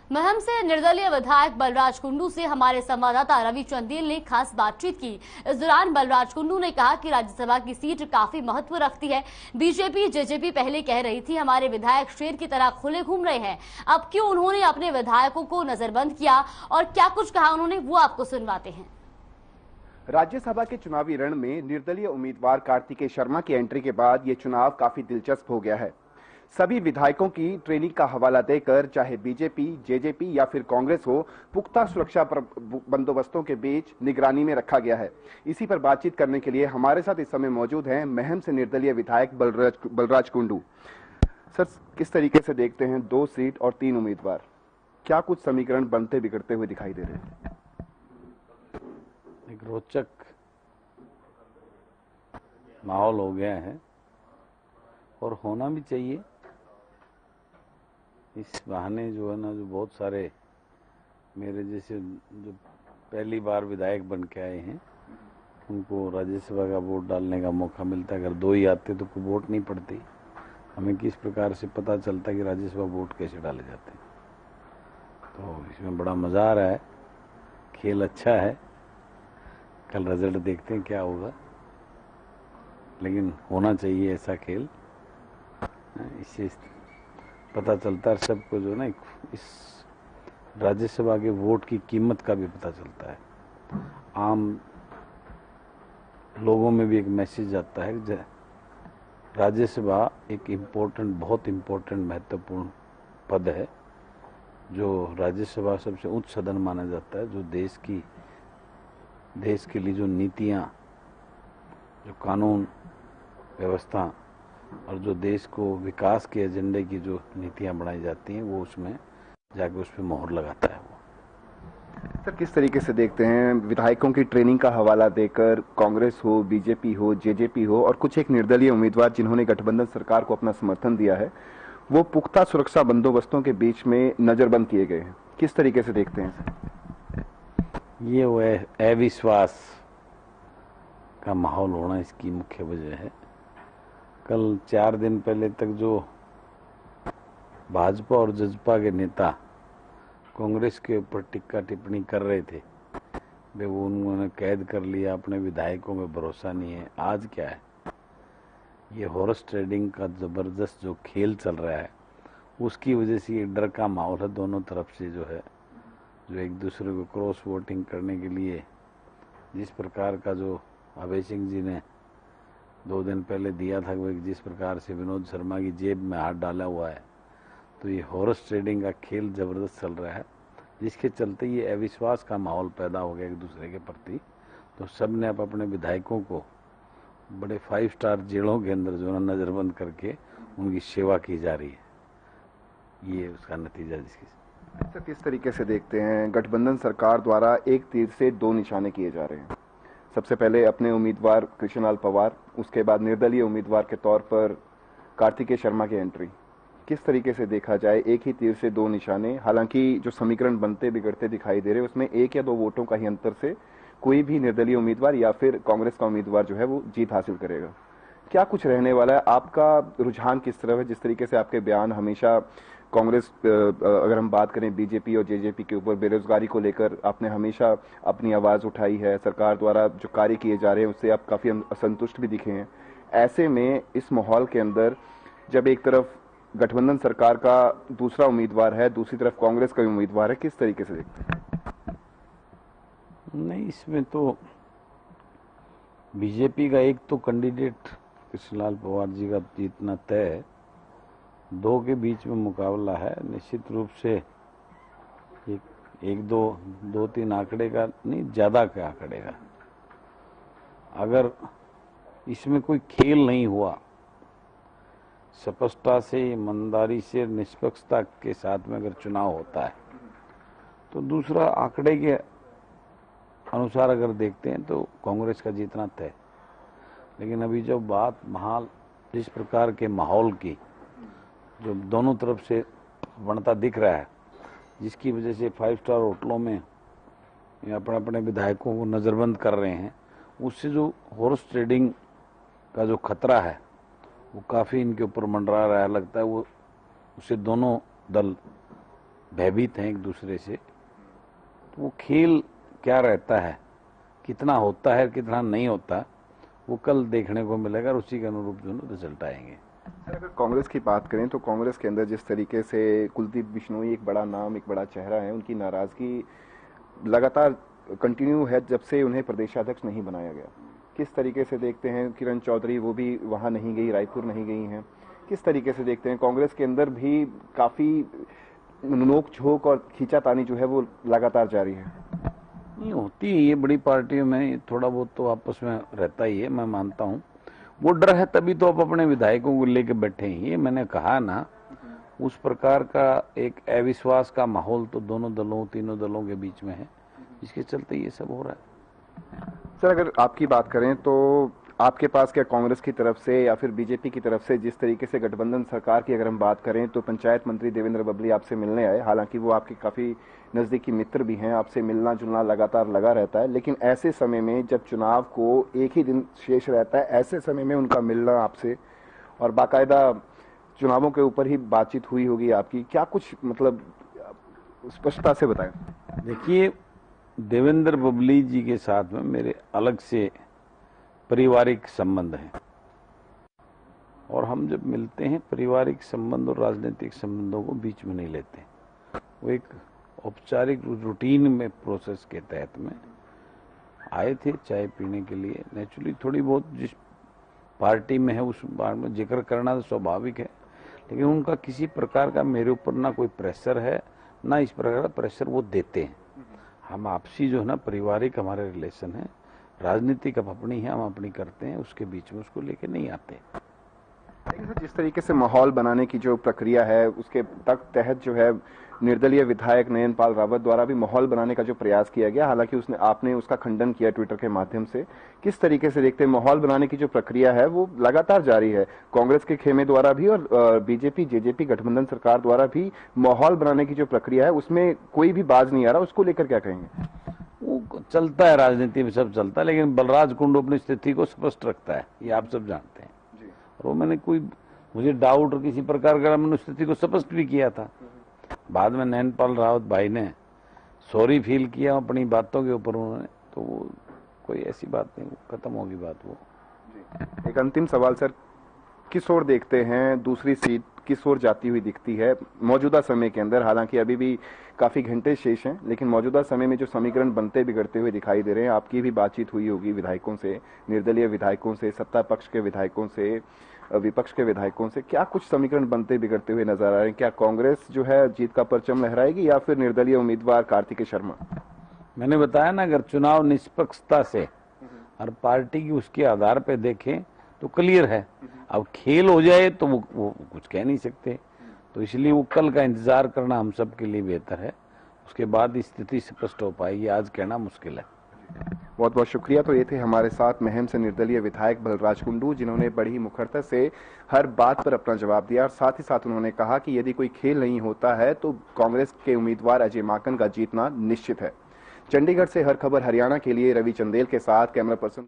महम से निर्दलीय विधायक बलराज कुंडू से हमारे संवाददाता रवि चंदेल ने खास बातचीत की। इस दौरान बलराज कुंडू ने कहा कि राज्यसभा की सीट काफी महत्व रखती है। बीजेपी जेजेपी पहले कह रही थी हमारे विधायक शेर की तरह खुले घूम रहे हैं, अब क्यों उन्होंने अपने विधायकों को नजरबंद किया और क्या कुछ कहा उन्होंने, वो आपको सुनवाते हैं। राज्यसभा के चुनावी रण में निर्दलीय उम्मीदवार कार्तिकेय शर्मा की एंट्री के बाद ये चुनाव काफी दिलचस्प हो गया है। सभी विधायकों की ट्रेनिंग का हवाला देकर चाहे बीजेपी, जेजेपी या फिर कांग्रेस हो, पुख्ता सुरक्षा बंदोबस्तों के बीच निगरानी में रखा गया है। इसी पर बातचीत करने के लिए हमारे साथ इस समय मौजूद हैं महम से निर्दलीय विधायक बलराज कुंडू। सर, किस तरीके से देखते हैं 2 सीट और 3 उम्मीदवार, क्या कुछ समीकरण बनते बिगड़ते हुए दिखाई दे रहे हैं? एक रोचक माहौल हो गया है और होना भी चाहिए। इस बहाने जो है ना, जो बहुत सारे मेरे जैसे जो पहली बार विधायक बन के आए हैं उनको राज्यसभा का वोट डालने का मौका मिलता है। अगर 2 ही आते तो कोई वोट नहीं पड़ती। हमें किस प्रकार से पता चलता कि राज्यसभा वोट कैसे डाले जाते हैं। तो इसमें बड़ा मज़ा आ रहा है, खेल अच्छा है। कल रिजल्ट देखते हैं क्या होगा, लेकिन होना चाहिए ऐसा खेल। इससे पता चलता है सबको जो ना, इस राज्यसभा के वोट की कीमत का भी पता चलता है। आम लोगों में भी एक मैसेज आता है कि राज्यसभा एक इम्पोर्टेंट, बहुत इम्पोर्टेंट, महत्वपूर्ण पद है। जो राज्यसभा सबसे उच्च सदन माना जाता है, जो देश के लिए जो नीतियाँ, जो कानून व्यवस्था और जो देश को विकास के एजेंडे की जो नीतियां बनाई जाती हैं, वो उसमें जाके उस पर मोहर लगाता है वो। सर, किस तरीके से देखते हैं विधायकों की ट्रेनिंग का हवाला देकर कांग्रेस हो, बीजेपी हो, जेजेपी हो और कुछ एक निर्दलीय उम्मीदवार जिन्होंने गठबंधन सरकार को अपना समर्थन दिया है, वो पुख्ता सुरक्षा बंदोबस्तों के बीच में नजरबंद किए गए हैं, किस तरीके से देखते हैं? ये वो अविश्वास का माहौल होना इसकी मुख्य वजह है। कल 4 दिन पहले तक जो भाजपा और जजपा के नेता कांग्रेस के ऊपर टिक्का टिप्पणी कर रहे थे, वे वो उन्होंने कैद कर लिया, अपने विधायकों में भरोसा नहीं है। आज क्या है, ये हॉर्स ट्रेडिंग का जबरदस्त जो खेल चल रहा है, उसकी वजह से ये डर का माहौल है दोनों तरफ से। जो है, जो एक दूसरे को क्रॉस वोटिंग करने के लिए जिस प्रकार का जो अभय सिंह जी ने 2 दिन पहले दिया था, वो जिस प्रकार से विनोद शर्मा की जेब में हाथ डाला हुआ है, तो ये हॉर्स ट्रेडिंग का खेल जबरदस्त चल रहा है, जिसके चलते ये अविश्वास का माहौल पैदा हो गया एक दूसरे के प्रति। तो सब ने अपने विधायकों को बड़े 5 स्टार जेलों के अंदर जो है नजरबंद करके उनकी सेवा की जा रही है। ये उसका नतीजा जिसकी। सर, किस तरीके से देखते हैं गठबंधन सरकार द्वारा एक तीर से 2 निशाने किए जा रहे हैं? सबसे पहले अपने उम्मीदवार कृष्णलाल पवार, उसके बाद निर्दलीय उम्मीदवार के तौर पर कार्तिकेय शर्मा की एंट्री। किस तरीके से देखा जाए, एक ही तीर से 2 निशाने? हालांकि जो समीकरण बनते बिगड़ते दिखाई दे रहे हैं उसमें 1 या 2 वोटों का ही अंतर से कोई भी निर्दलीय उम्मीदवार या फिर कांग्रेस का उम्मीदवार जो है वो जीत हासिल करेगा। क्या कुछ रहने वाला है? आपका रुझान किस तरफ है? जिस तरीके से आपके बयान हमेशा कांग्रेस, अगर हम बात करें बीजेपी और जेजेपी के ऊपर, बेरोजगारी को लेकर आपने हमेशा अपनी आवाज उठाई है, सरकार द्वारा जो कार्य किए जा रहे हैं उससे आप काफी असंतुष्ट भी दिखे हैं। ऐसे में इस माहौल के अंदर जब एक तरफ गठबंधन सरकार का दूसरा उम्मीदवार है, दूसरी तरफ कांग्रेस का उम्मीदवार है, किस तरीके से देखते हैं? नहीं, इसमें तो बीजेपी का एक तो कैंडिडेट कृष्णलाल पवार जी का जीतना तय है। 2 के बीच में मुकाबला है। निश्चित रूप से एक दो तीन आंकड़े का नहीं, ज्यादा के आंकड़े का। अगर इसमें कोई खेल नहीं हुआ, स्पष्टता से, ईमानदारी से, निष्पक्षता के साथ में अगर चुनाव होता है, तो दूसरा आंकड़े के अनुसार अगर देखते हैं तो कांग्रेस का जीतना तय। लेकिन अभी जो बात जिस प्रकार के माहौल की जो दोनों तरफ से बनता दिख रहा है, जिसकी वजह से 5 स्टार होटलों में अपने विधायकों को नज़रबंद कर रहे हैं, उससे जो हॉर्स ट्रेडिंग का जो खतरा है वो काफ़ी इनके ऊपर मंडरा रहा है। लगता है वो उससे दोनों दल भयभीत हैं एक दूसरे से, तो वो खेल क्या रहता है, कितना होता है कितना नहीं होता, वो कल देखने को मिलेगा और उसी के अनुरूप जो रिजल्ट आएंगे। अगर कांग्रेस की बात करें तो कांग्रेस के अंदर जिस तरीके से कुलदीप बिश्नोई एक बड़ा नाम, एक बड़ा चेहरा है, उनकी नाराजगी लगातार कंटिन्यू है जब से उन्हें प्रदेशाध्यक्ष नहीं बनाया गया। किस तरीके से देखते हैं? किरण चौधरी वो भी वहां नहीं गई, रायपुर नहीं गई हैं। किस तरीके से देखते हैं? कांग्रेस के अंदर भी काफी नोक झोंक और खींचातानी जो है वो लगातार जारी है। नहीं होती है ये बड़ी पार्टियों में, थोड़ा बहुत तो आपस में रहता ही है, मैं मानता हूँ। वो डर है तभी तो आप अपने विधायकों को लेके बैठे हैं। ये मैंने कहा ना, उस प्रकार का एक अविश्वास का माहौल तो दोनों दलों, तीनों दलों के बीच में है, जिसके चलते ये सब हो रहा है। सर, अगर आपकी बात करें तो आपके पास क्या कांग्रेस की तरफ से या फिर बीजेपी की तरफ से जिस तरीके से गठबंधन सरकार की अगर हम बात करें तो पंचायत मंत्री देवेंद्र बबली आपसे मिलने आए, हालांकि वो आपके काफी नजदीकी मित्र भी हैं, आपसे मिलना जुलना लगातार लगा रहता है, लेकिन ऐसे समय में जब चुनाव को एक ही दिन शेष रहता है, ऐसे समय में उनका मिलना आपसे और बाकायदा चुनावों के ऊपर ही बातचीत हुई होगी आपकी, क्या कुछ मतलब स्पष्टता से बताएं। देखिए, देवेंद्र बबली जी के साथ में मेरे अलग से पारिवारिक संबंध हैं और हम जब मिलते हैं पारिवारिक संबंध और राजनीतिक संबंधों को बीच में नहीं लेते। वो एक औपचारिक रूटीन में प्रोसेस के तहत में आए थे चाय पीने के लिए। नेचुरली थोड़ी बहुत जिस पार्टी में है उस बारे में जिक्र करना तो स्वाभाविक है, लेकिन उनका किसी प्रकार का मेरे ऊपर ना कोई प्रेशर है, ना इस प्रकार का प्रेशर वो देते हैं। हम आपसी जो है ना पारिवारिक हमारे रिलेशन है, राजनीतिक अब अपनी है, हम अपनी करते हैं, उसके बीच में उसको लेके नहीं आते। जिस तरीके से माहौल बनाने की जो प्रक्रिया है उसके तहत जो है निर्दलीय विधायक नयन पाल रावत द्वारा भी माहौल बनाने का जो प्रयास किया गया, हालांकि आपने उसका खंडन किया ट्विटर के माध्यम से। किस तरीके से देखते हैं माहौल बनाने की जो प्रक्रिया है वो लगातार जारी है, कांग्रेस के खेमे द्वारा भी और बीजेपी जेजेपी गठबंधन सरकार द्वारा भी माहौल बनाने की जो प्रक्रिया है उसमें कोई भी बाज नहीं आ रहा, उसको लेकर क्या कहेंगे? वो चलता है, राजनीति में सब चलता है, लेकिन बलराज कुंडू अपनी स्थिति को स्पष्ट रखता है, ये आप सब जानते हैं। और वो मैंने मुझे डाउट और किसी प्रकार का मैंने स्थिति को स्पष्ट भी किया था। बाद में नयन पाल रावत भाई ने सॉरी फील किया अपनी बातों के ऊपर उन्होंने, तो वो कोई ऐसी बात नहीं, खत्म होगी बात वो। एक अंतिम सवाल सर, किस ओर देखते हैं दूसरी सीट किस ओर जाती हुई दिखती है मौजूदा समय के अंदर? हालांकि अभी भी काफी घंटे शेष हैं, लेकिन मौजूदा समय में जो समीकरण बनते बिगड़ते हुए दिखाई दे रहे हैं, आपकी भी बातचीत हुई होगी विधायकों से, निर्दलीय विधायकों से, सत्ता पक्ष के विधायकों से, विपक्ष के विधायकों से, क्या कुछ समीकरण बनते बिगड़ते हुए नजर आ रहे हैं? क्या कांग्रेस जो है जीत का परचम लहराएगी या फिर निर्दलीय उम्मीदवार कार्तिकेय शर्मा? मैंने बताया ना, अगर चुनाव निष्पक्षता से हर पार्टी की उसके आधार पर देखें तो क्लियर है। अब खेल हो जाए तो वो कुछ कह नहीं सकते, तो इसलिए वो कल का इंतजार करना हम सब के लिए बेहतर है, उसके बाद स्थिति स्पष्ट हो पाएगी, आज कहना मुश्किल है। बहुत बहुत शुक्रिया। तो ये थे हमारे साथ महम से निर्दलीय विधायक बलराज कुंडू, जिन्होंने बड़ी ही मुखरता से हर बात पर अपना जवाब दिया और साथ ही साथ उन्होंने कहा कि यदि कोई खेल नहीं होता है तो कांग्रेस के उम्मीदवार अजय माकन का जीतना निश्चित है। चंडीगढ़ से हर खबर हरियाणा के लिए रवि चंदेल के साथ कैमरा पर्सन